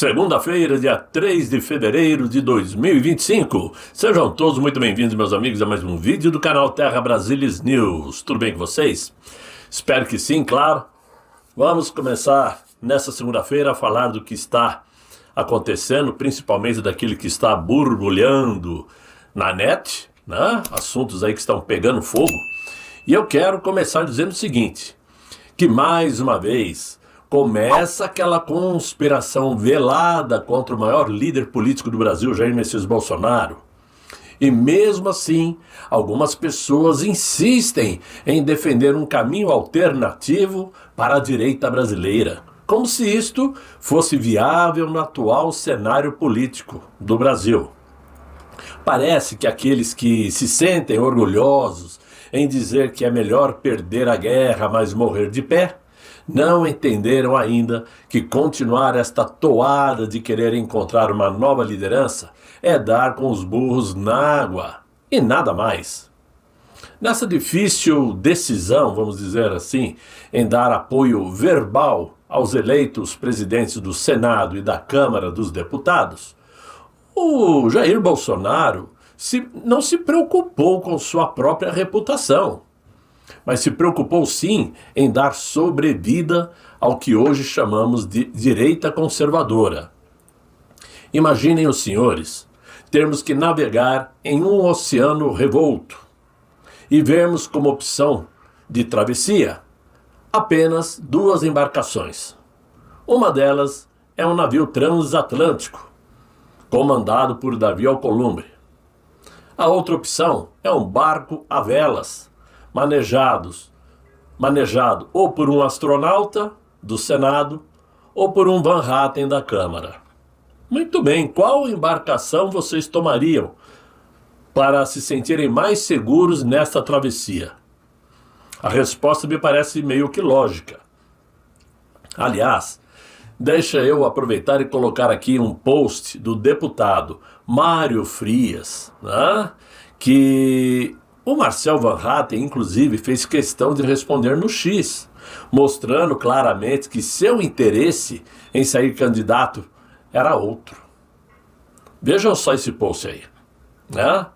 Segunda-feira, dia 3 de fevereiro de 2025. Sejam todos muito bem-vindos, meus amigos, a mais um vídeo do canal Terra Brasilis News. Tudo bem com vocês? Espero que sim, claro. Vamos começar nessa segunda-feira a falar do que está acontecendo, principalmente daquilo que está borbulhando na net, né? Assuntos aí que estão pegando fogo. E eu quero começar dizendo o seguinte, que mais uma vez começa aquela conspiração velada contra o maior líder político do Brasil, Jair Messias Bolsonaro. E mesmo assim, algumas pessoas insistem em defender um caminho alternativo para a direita brasileira, como se isto fosse viável no atual cenário político do Brasil. Parece que aqueles que se sentem orgulhosos em dizer que é melhor perder a guerra, mas morrer de pé, não entenderam ainda que continuar esta toada de querer encontrar uma nova liderança é dar com os burros na água e nada mais. Nessa difícil decisão, vamos dizer assim, em dar apoio verbal aos eleitos presidentes do Senado e da Câmara dos Deputados, o Jair Bolsonaro não se preocupou com sua própria reputação, mas se preocupou sim em dar sobrevida ao que hoje chamamos de direita conservadora. Imaginem os senhores termos que navegar em um oceano revolto e vermos como opção de travessia apenas duas embarcações. Uma delas é um navio transatlântico, comandado por Davi Alcolumbre. A outra opção é um barco a velas, manejado ou por um astronauta do Senado ou por um Van Hatten da Câmara. Muito bem, qual embarcação vocês tomariam para se sentirem mais seguros nesta travessia? A resposta me parece meio que lógica. Aliás, deixa eu aproveitar e colocar aqui um post do deputado Mário Frias, né, que o Marcel Van Hatten, inclusive, fez questão de responder no X, mostrando claramente que seu interesse em sair candidato era outro. Vejam só esse post aí, né?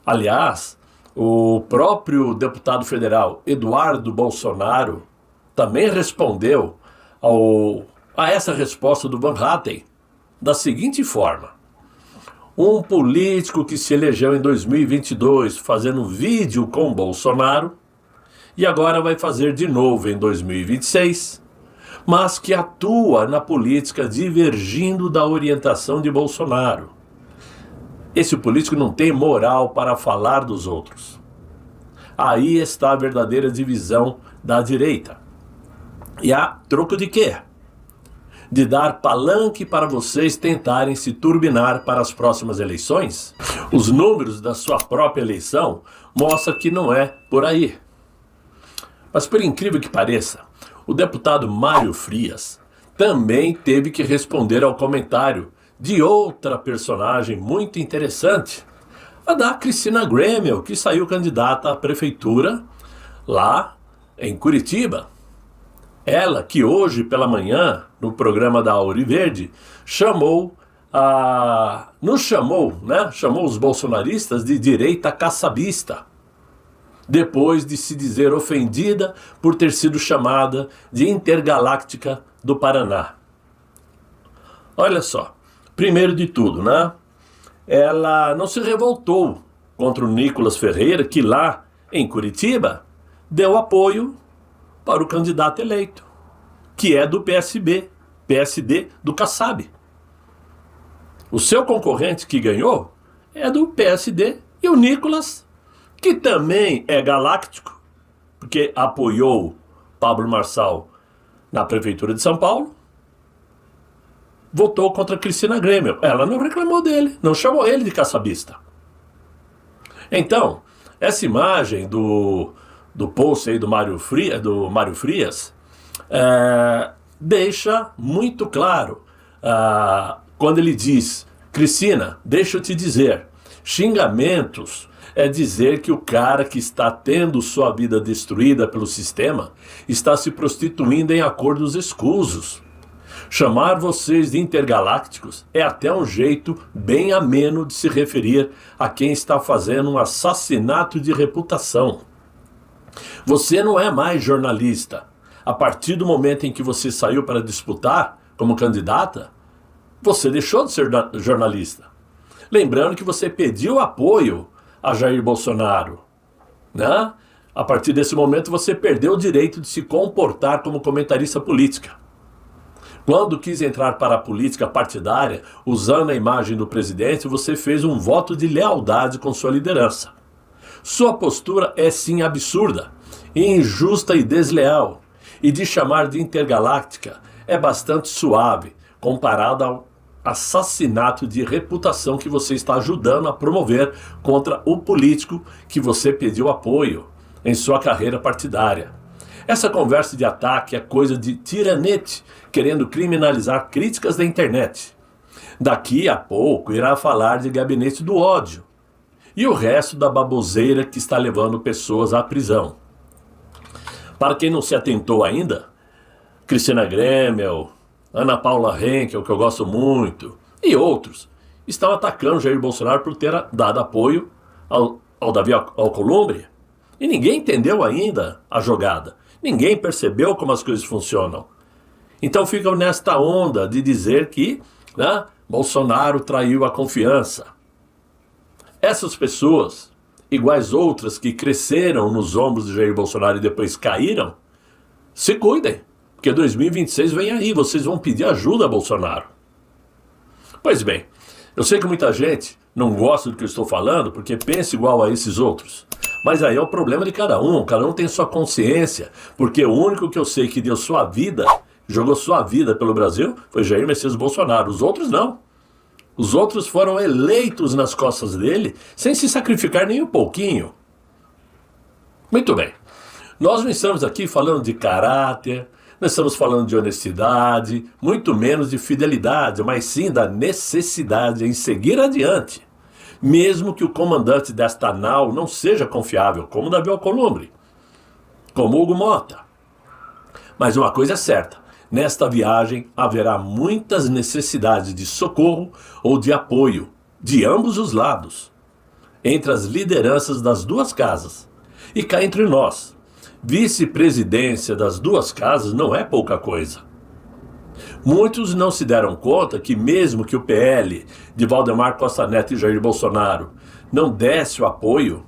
Aliás, o próprio deputado federal Eduardo Bolsonaro também respondeu a essa resposta do Van Hatten da seguinte forma: um político que se elegeu em 2022 fazendo vídeo com Bolsonaro e agora vai fazer de novo em 2026, mas que atua na política divergindo da orientação de Bolsonaro. Esse político não tem moral para falar dos outros. Aí está a verdadeira divisão da direita. E a troco de quê? De dar palanque para vocês tentarem se turbinar para as próximas eleições? Os números da sua própria eleição mostram que não é por aí. Mas por incrível que pareça, o deputado Mário Frias também teve que responder ao comentário de outra personagem muito interessante, a da Cristina Grêmio, que saiu candidata à prefeitura lá em Curitiba. Ela que hoje pela manhã, no programa da Auriverde, chamou os bolsonaristas de direita caçabista, depois de se dizer ofendida por ter sido chamada de Intergaláctica do Paraná. Olha só, primeiro de tudo, né? Ela não se revoltou contra o Nicolas Ferreira, que lá em Curitiba deu apoio para o candidato eleito, que é do PSD do Kassab. O seu concorrente que ganhou é do PSD e o Nicolas, que também é galáctico, porque apoiou Pablo Marçal na Prefeitura de São Paulo, votou contra Cristina Grêmio. Ela não reclamou dele, não chamou ele de caçabista. Então, essa imagem do post aí do Mário Frias deixa muito claro quando ele diz: Cristina, deixa eu te dizer, xingamentos é dizer que o cara que está tendo sua vida destruída pelo sistema está se prostituindo em acordos escusos. Chamar vocês de intergalácticos é até um jeito bem ameno de se referir a quem está fazendo um assassinato de reputação. Você não é mais jornalista. A partir do momento em que você saiu para disputar como candidata, você deixou de ser jornalista. Lembrando que você pediu apoio a Jair Bolsonaro, né? A partir desse momento você perdeu o direito de se comportar como comentarista política. Quando quis entrar para a política partidária, usando a imagem do presidente, você fez um voto de lealdade com sua liderança. Sua postura é sim absurda, injusta e desleal, e de chamar de intergaláctica é bastante suave, comparado ao assassinato de reputação que você está ajudando a promover contra o político que você pediu apoio em sua carreira partidária. Essa conversa de ataque é coisa de tiranete, querendo criminalizar críticas da internet. Daqui a pouco irá falar de gabinete do ódio e o resto da baboseira que está levando pessoas à prisão. Para quem não se atentou ainda, Cristina Gremel, Ana Paula Henkel, que eu gosto muito, e outros, estão atacando Jair Bolsonaro por ter dado apoio ao Davi Alcolumbre. E ninguém entendeu ainda a jogada. Ninguém percebeu como as coisas funcionam. Então ficam nesta onda de dizer que, né, Bolsonaro traiu a confiança. Essas pessoas, iguais outras que cresceram nos ombros de Jair Bolsonaro e depois caíram, se cuidem, porque 2026 vem aí, vocês vão pedir ajuda a Bolsonaro. Pois bem, eu sei que muita gente não gosta do que eu estou falando porque pensa igual a esses outros. Mas aí é o problema de cada um tem sua consciência, porque o único que eu sei que deu sua vida, jogou sua vida pelo Brasil, foi Jair Messias Bolsonaro. Os outros não. Os outros foram eleitos nas costas dele, sem se sacrificar nem um pouquinho. Muito bem. Nós não estamos aqui falando de caráter, não estamos falando de honestidade, muito menos de fidelidade, mas sim da necessidade em seguir adiante. Mesmo que o comandante desta nau não seja confiável, como Davi Alcolumbre, como Hugo Mota. Mas uma coisa é certa, nesta viagem haverá muitas necessidades de socorro ou de apoio, de ambos os lados, entre as lideranças das duas casas. E cá entre nós, vice-presidência das duas casas não é pouca coisa. Muitos não se deram conta que mesmo que o PL de Valdemar Costa Neto e Jair Bolsonaro não desse o apoio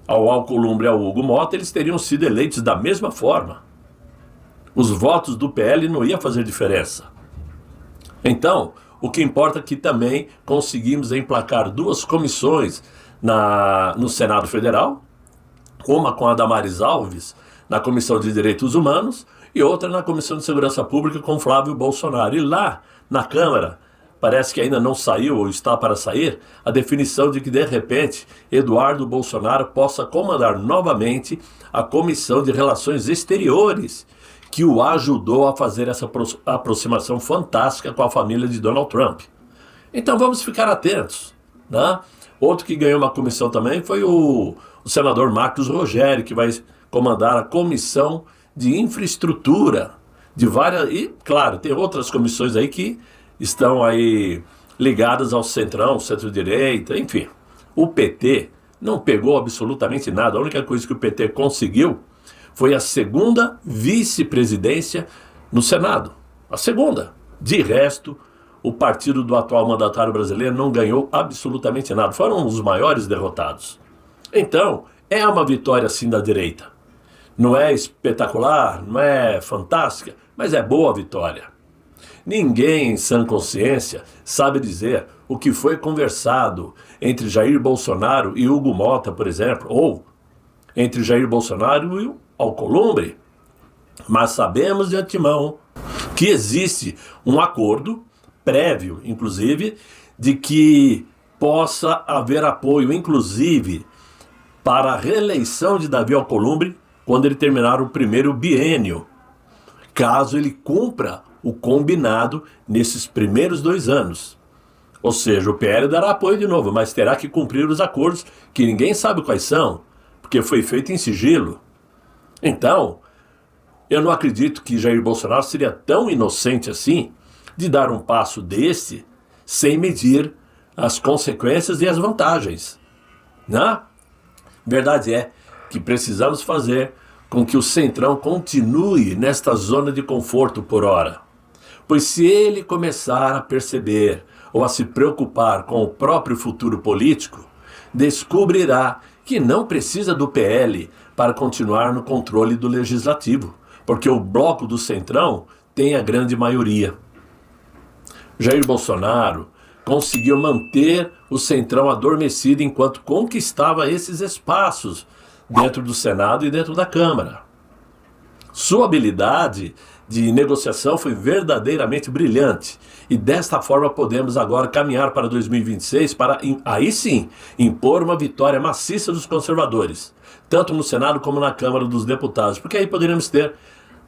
ao Alcolumbre e ao Hugo Mota, eles teriam sido eleitos da mesma forma. Os votos do PL não iam fazer diferença. Então, o que importa é que também conseguimos emplacar duas comissões no Senado Federal, uma com a Damares Alves, na Comissão de Direitos Humanos, e outra na Comissão de Segurança Pública com Flávio Bolsonaro. E lá, na Câmara, parece que ainda não saiu ou está para sair a definição de que, de repente, Eduardo Bolsonaro possa comandar novamente a Comissão de Relações Exteriores, que o ajudou a fazer essa aproximação fantástica com a família de Donald Trump. Então vamos ficar atentos, né? Outro que ganhou uma comissão também foi o senador Marcos Rogério, que vai comandar a Comissão de Infraestrutura de várias... E, claro, tem outras comissões aí que estão aí ligadas ao centrão, centro-direita, enfim. O PT não pegou absolutamente nada. A única coisa que o PT conseguiu foi a segunda vice-presidência no Senado. A segunda. De resto, o partido do atual mandatário brasileiro não ganhou absolutamente nada. Foram os maiores derrotados. Então, é uma vitória sim da direita. Não é espetacular, não é fantástica, mas é boa vitória. Ninguém em sã consciência sabe dizer o que foi conversado entre Jair Bolsonaro e Hugo Mota, por exemplo, ou entre Jair Bolsonaro e o Alcolumbre. Mas sabemos de antemão que existe um acordo prévio, inclusive, de que possa haver apoio, inclusive, para a reeleição de Davi Alcolumbre quando ele terminar o primeiro biênio, caso ele cumpra o combinado nesses primeiros 2 anos. Ou seja, o PL dará apoio de novo, mas terá que cumprir os acordos que ninguém sabe quais são, porque foi feito em sigilo. Então, Eu não acredito que Jair Bolsonaro seria tão inocente assim de dar um passo desse sem medir as consequências e as vantagens, né? Verdade é que precisamos fazer com que o Centrão continue nesta zona de conforto por hora. Pois se ele começar a perceber ou a se preocupar com o próprio futuro político, descobrirá que não precisa do PL para continuar no controle do Legislativo, porque o bloco do Centrão tem a grande maioria. Jair Bolsonaro conseguiu manter o Centrão adormecido enquanto conquistava esses espaços dentro do Senado e dentro da Câmara. Sua habilidade de negociação foi verdadeiramente brilhante e desta forma podemos agora caminhar para 2026 para, aí sim, impor uma vitória maciça dos conservadores, tanto no Senado como na Câmara dos Deputados, porque aí poderemos ter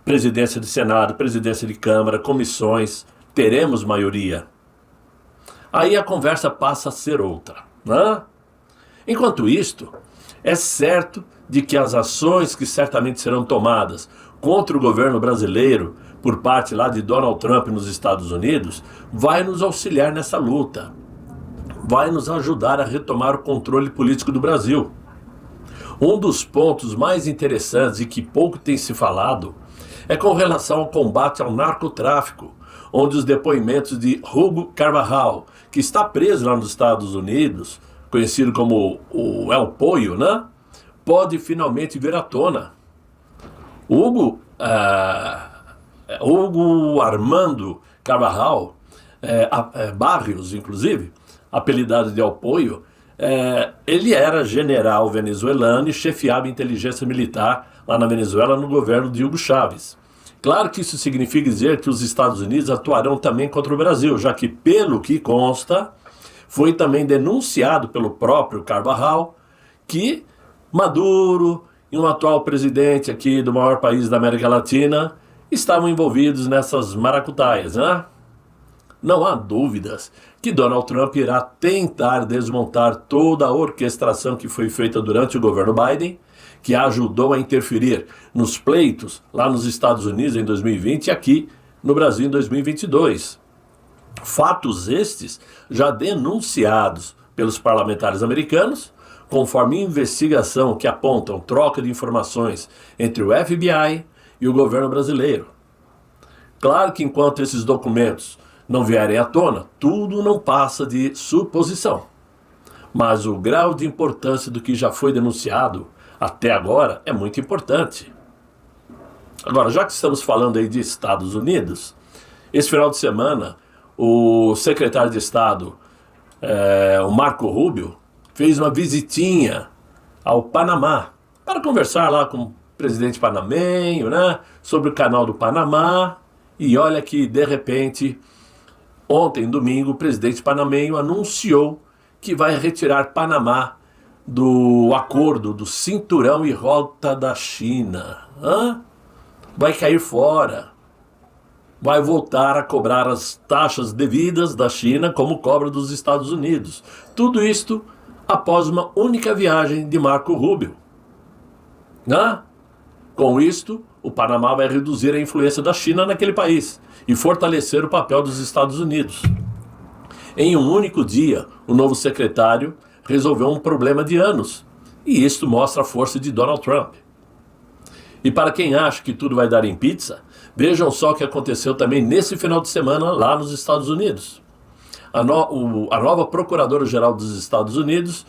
presidência de Senado, presidência de Câmara, comissões, teremos maioria. Aí a conversa passa a ser outra, né? Enquanto isto, é certo de que as ações que certamente serão tomadas contra o governo brasileiro por parte lá de Donald Trump nos Estados Unidos vai nos auxiliar nessa luta, vai nos ajudar a retomar o controle político do Brasil. Um dos pontos mais interessantes e que pouco tem se falado é com relação ao combate ao narcotráfico, onde os depoimentos de Hugo Carvajal, que está preso lá nos Estados Unidos, conhecido como o El Pollo, né? Pode finalmente vir à tona. Hugo Armando Carvajal, Barrios, inclusive, apelidado de El Pollo, ele era general venezuelano e chefiava a inteligência militar lá na Venezuela no governo de Hugo Chávez. Claro que isso significa dizer que os Estados Unidos atuarão também contra o Brasil, já que, pelo que consta, foi também denunciado pelo próprio Carvajal que Maduro e um atual presidente aqui do maior país da América Latina estavam envolvidos nessas maracutaias, né? Não há dúvidas que Donald Trump irá tentar desmontar toda a orquestração que foi feita durante o governo Biden, que ajudou a interferir nos pleitos lá nos Estados Unidos em 2020 e aqui no Brasil em 2022. Fatos estes já denunciados pelos parlamentares americanos, conforme investigação que apontam troca de informações entre o FBI e o governo brasileiro. Claro que enquanto esses documentos não vierem à tona, tudo não passa de suposição. Mas o grau de importância do que já foi denunciado até agora é muito importante. Agora, já que estamos falando aí de Estados Unidos, esse final de semana, o secretário de Estado, o Marco Rubio, fez uma visitinha ao Panamá para conversar lá com o presidente panamenho, né, sobre o canal do Panamá. E olha que, de repente, ontem, domingo, o presidente panamenho anunciou que vai retirar Panamá do acordo do cinturão e rota da China. Vai cair fora. Vai voltar a cobrar as taxas devidas da China como cobra dos Estados Unidos. Tudo isto após uma única viagem de Marco Rubio. Com isto, o Panamá vai reduzir a influência da China naquele país e fortalecer o papel dos Estados Unidos. Em um único dia, o novo secretário resolveu um problema de anos, e isto mostra a força de Donald Trump. E para quem acha que tudo vai dar em pizza, vejam só o que aconteceu também nesse final de semana lá nos Estados Unidos. A nova Procuradora-Geral dos Estados Unidos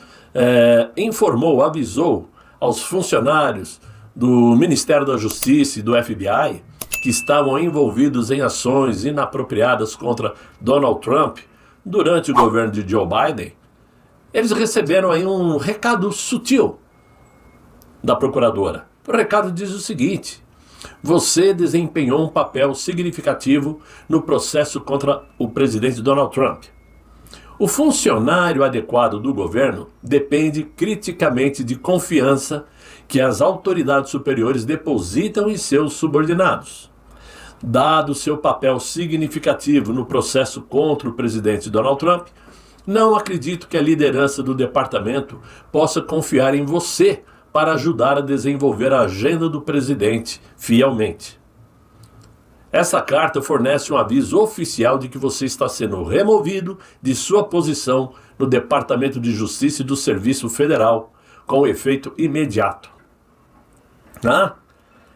avisou aos funcionários do Ministério da Justiça e do FBI que estavam envolvidos em ações inapropriadas contra Donald Trump durante o governo de Joe Biden. Eles receberam aí um recado sutil da procuradora. O recado diz o seguinte: você desempenhou um papel significativo no processo contra o presidente Donald Trump. O funcionário adequado do governo depende criticamente de confiança que as autoridades superiores depositam em seus subordinados. Dado seu papel significativo no processo contra o presidente Donald Trump, não acredito que a liderança do departamento possa confiar em você para ajudar a desenvolver a agenda do presidente fielmente. Essa carta fornece um aviso oficial de que você está sendo removido de sua posição no Departamento de Justiça e do Serviço Federal, com efeito imediato.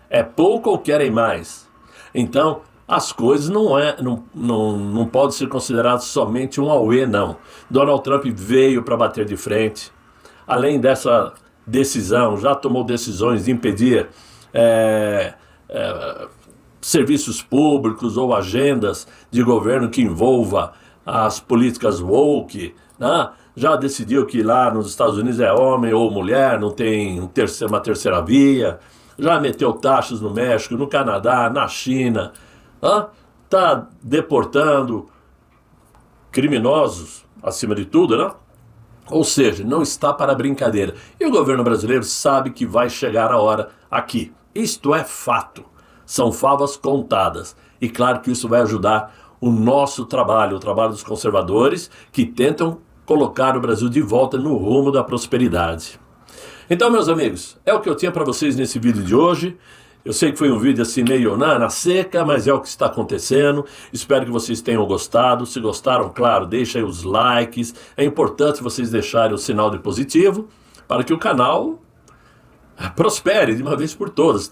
É pouco ou querem mais? Então, as coisas não podem ser consideradas somente um auê, não. Donald Trump veio para bater de frente. Além dessa decisão, já tomou decisões de impedir serviços públicos ou agendas de governo que envolva as políticas woke, né? Já decidiu que lá nos Estados Unidos é homem ou mulher, não tem uma terceira via. Já meteu taxas no México, no Canadá, na China. Está deportando criminosos, acima de tudo, né? Ou seja, não está para brincadeira. E o governo brasileiro sabe que vai chegar a hora aqui. Isto é fato. São favas contadas. E claro que isso vai ajudar o nosso trabalho, o trabalho dos conservadores que tentam colocar o Brasil de volta no rumo da prosperidade. Então, meus amigos, é o que eu tinha para vocês nesse vídeo de hoje. Eu sei que foi um vídeo assim meio na seca, mas é o que está acontecendo. Espero que vocês tenham gostado. Se gostaram, claro, deixem aí os likes. É importante vocês deixarem o sinal de positivo para que o canal prospere de uma vez por todas.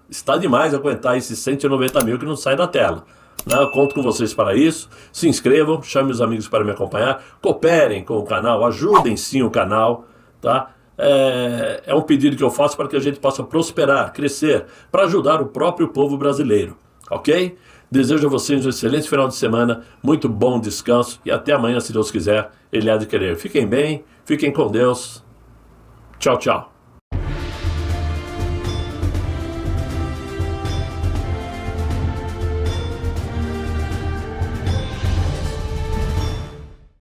Está demais aguentar esses 190 mil que não saem da tela. Eu conto com vocês para isso. Se inscrevam, chamem os amigos para me acompanhar. Cooperem com o canal, ajudem sim o canal, tá? É um pedido que eu faço para que a gente possa prosperar, crescer, para ajudar o próprio povo brasileiro, ok? Desejo a vocês um excelente final de semana, muito bom descanso e até amanhã, se Deus quiser, Ele há de querer. Fiquem bem, fiquem com Deus. Tchau, tchau.